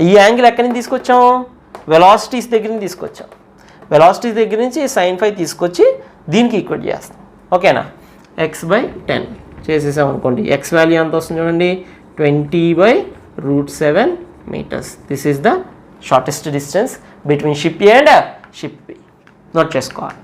Speaker 1: ఈ యాంగిల్ ఎక్కడి నుంచి తీసుకొచ్చాం, వెలాసిటీస్ దగ్గర నుంచి తీసుకొచ్చాం. వెలాసిటీ దగ్గర నుంచి sin phi తీసుకొచ్చి దీనికి ఈక్వెట్ చేస్తాం. ఓకేనా? x/10 చేసేసాం అనుకోండి, x వాల్యూ ఎంత వస్తుంది చూడండి, 20/√7 meters. This is the shortest distance between ship A and ship B. Note చేసుకోవాలి.